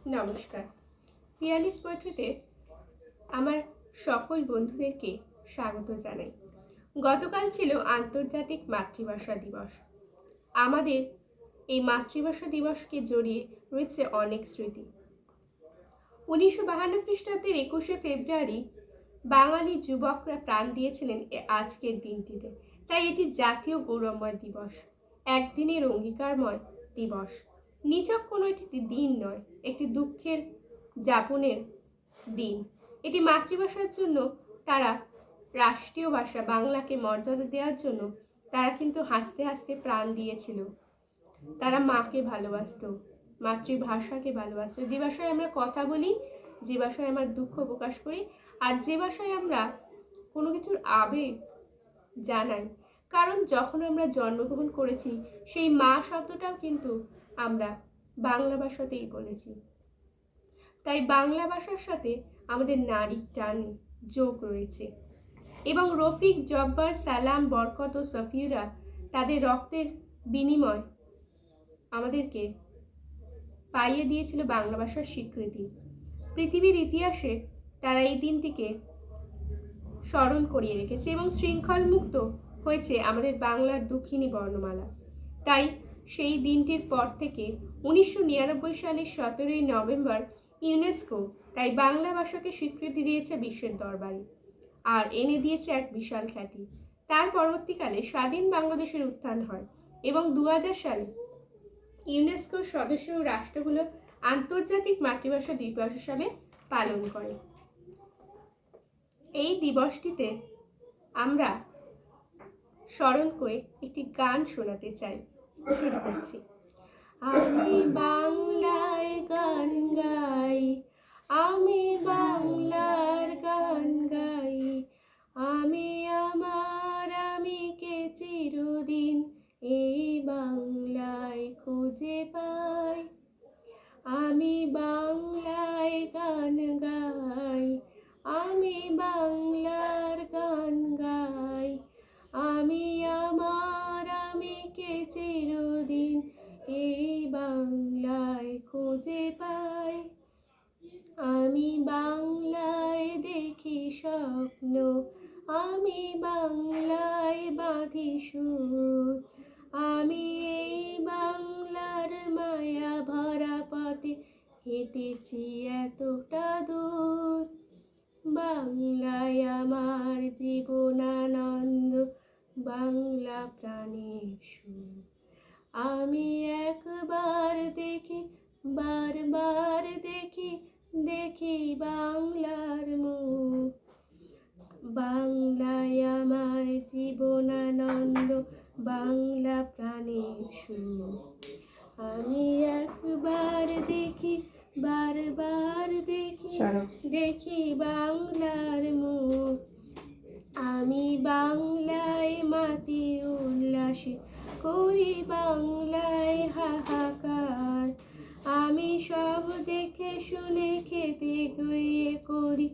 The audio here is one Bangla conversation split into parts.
নমস্কার। পিয়ালিস পোয়েট্রিতে আমার সকল বন্ধুদেরকে স্বাগত জানাই। গতকাল ছিল আন্তর্জাতিক মাতৃভাষা দিবস। আমাদের এই মাতৃভাষা দিবসকে জড়িয়ে রয়েছে অনেক স্মৃতি। 1952 খ্রিস্টাব্দের 21শে ফেব্রুয়ারি বাঙালি যুবকরা প্রাণ দিয়েছিলেন আজকের দিনটিতে। তাই এটি জাতীয় গৌরবময় দিবস, একদিনের অঙ্গীকারময় দিবস। নিছক কোনো একটি দিন নয়, একটি দুঃখের যাপনের দিন। এটি মাতৃভাষার জন্য তারা রাষ্ট্রীয় ভাষা বাংলাকে মর্যাদা দেওয়ার জন্য তারা কিন্তু হাসতে হাসতে প্রাণ দিয়েছিল। তারা মাকে ভালোবাসত, মাতৃভাষাকে ভালোবাসত। যে ভাষায় আমরা কথা বলি, যে ভাষায় আমরা দুঃখ প্রকাশ করি, আর যে ভাষায় আমরা কোনো কিছুর আবেগ জানাই। কারণ যখন আমরা জন্মগ্রহণ করেছি, সেই মা শব্দটাও কিন্তু আমরা বাংলা ভাষাতেই বলেছি। তাই বাংলা ভাষার সাথে আমাদের নারীর টান যোগ রয়েছে। এবং রফিক, জব্বার, সালাম, বরকত ও সফিউরা তাদের রক্তের বিনিময় আমাদেরকে পাইয়ে দিয়েছিল বাংলা ভাষার স্বীকৃতি। পৃথিবীর ইতিহাসে তারা এই দিনটিকে স্মরণ করিয়ে রেখেছে এবং শৃঙ্খলমুক্ত হয়েছে আমাদের বাংলার দক্ষিণী বর্ণমালা। তাই সেই দিনটির পর থেকে 1999 সালের 17ই নভেম্বর ইউনেস্কো তাই বাংলা ভাষাকে স্বীকৃতি দিয়েছে বিশ্বের দরবারে, আর এনে দিয়েছে এক বিশাল খ্যাতি। তার পরবর্তীকালে স্বাধীন বাংলাদেশের উত্থান হয় এবং 2000 সালে ইউনেস্কোর সদস্য রাষ্ট্রগুলো আন্তর্জাতিক মাতৃভাষা দিবস হিসাবে পালন করে। এই দিবসটিতে আমরা স্মরণ করে একটি গান শোনাতে চাই। শুরু করছি। আমি বাংলায় গান গাই, আমি বাংলার গান গাই, আমি আমার আমিকে চিরদিন এই বাংলায় খুঁজে পাই। আমি বাংলায় গান গাই, আমি বাংলার গান গাই, আমি আমার আমিকে চিরদিন এই বাংলায় খুঁজে পাই। আমি বাংলায় দেখি স্বপ্ন, আমি বাংলায় বাঁধি সুর, আমি এই বাংলার মায়া ভরা পথে হেঁটেছি এতটা দূর। বাংলায় আমার জীবনানন্দ, বাংলা প্রাণের সুর। আমি একবার দেখি, বারবার দেখি, দেখি বাংলার মুখ। বাংলায় আমার জীবনানন্দ, বাংলা প্রাণের সুর। আমি একবার দেখি, বারবার দেখি, দেখি বাংলার মুখ। আমি বাংলায় মাতি উল্লাসে করি বাংলায় হাহাকার। আমি সব দেখে শুনে খেপে গিয়ে করি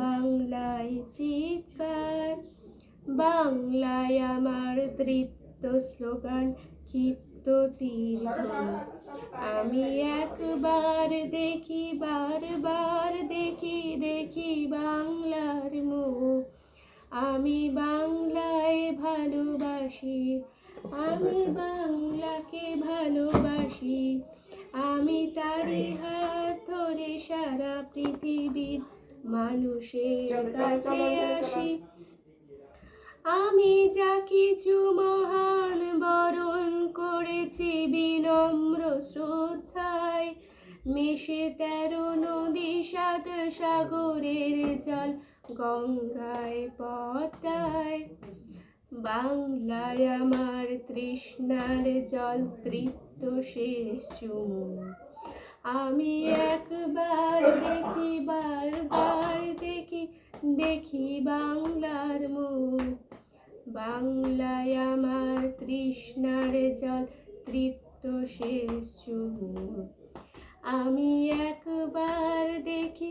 বাংলায় চিৎকার। বাংলায় আমার তৃপ্ত স্লোগান, ক্ষিপ্ত তীর ধনুক। আমি একবার দেখি, বারবার দেখি, দেখি বাংলার মুখ। আমি বাংলায় ভালোবাসি, আমি বাংলাকে ভালোবাসি, আমি তারই হাত ধরে সারা পৃথিবীর মানুষের কাছে আসি। আমি যা কিছু মহান বরণ করেছি বিনম্র শ্রদ্ধায়, মেশে 13 নদী 7 সাগরের জল গঙ্গায় পদ্মায়। বাংলায় আমার তৃষ্ণার জল তৃপ্ত শেষ চুমুক। আমি একবার দেখি, বারবার দেখি, দেখি বাংলার মুখ। বাংলায় আমার তৃষ্ণার জল তৃপ্ত শেষ চুমুক। আমি একবার দেখি,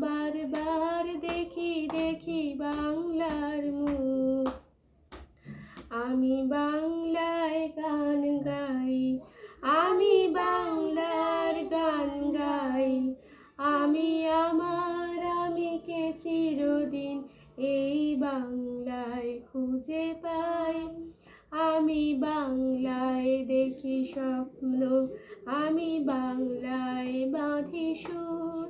বারবার দেখি, দেখি বাংলার মুখ। আমি বাংলায় গান গাই, আমি বাংলার গান গাই, খুঁজে পাই। আমি বাংলায় দেখি স্বপ্ন, আমি বাংলায় বাঁধি সুর।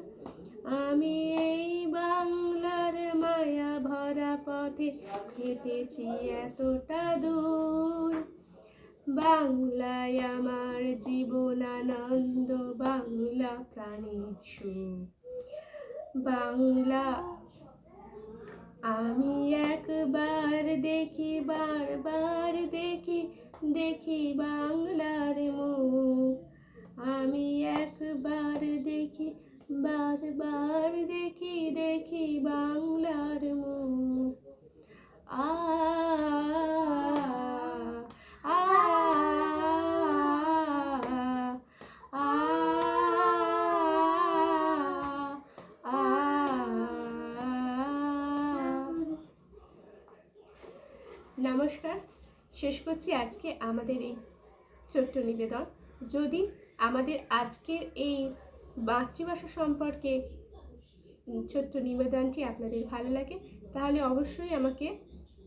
আমি এই বাংলার মায়া ভরা পথে হেঁটেছি এতটা দূর। বাংলায় আমার জীবন আনন্দ, বাংলা প্রাণের সুর। বাংলা আমি একবার দেখি, বারবার দেখি, দেখি বাংলার মুখ। আমি একবার দেখি, বারবার দেখি, দেখি বাংলার মুখ। আ আ আ নমস্কার, শেষ করছি আজকে আমাদের এই ছোট্ট নিবেদন। যদি আমাদের আজকের এই মাতৃভাষা সম্পর্কে ছোট্ট নিবেদনটি আপনাদের ভালো লাগে তাহলে অবশ্যই আমাকে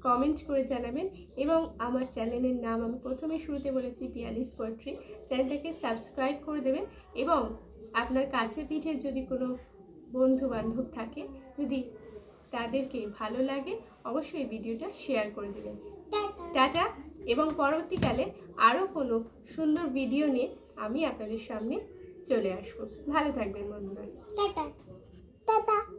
কমেন্ট করে জানাবেন, এবং আমার চ্যানেলের নাম আমি প্রথমে শুরুতে বলেছি পিয়ালিস পোয়েট্রি, চ্যানেলটাকে সাবস্ক্রাইব করে দেবেন। এবং আপনার কাছে পিঠে যদি কোনো বন্ধু বান্ধব থাকে, যদি তাদেরকে ভালো লাগে অবশ্যই ভিডিওটা শেয়ার করে দেবেন। টাটা, এবং পরবর্তীকালে আরও কোনো সুন্দর ভিডিও নিয়ে আমি আপনাদের সামনে চলে আসবো। ভালো থাকবেন বন্ধুরা। Tata tata.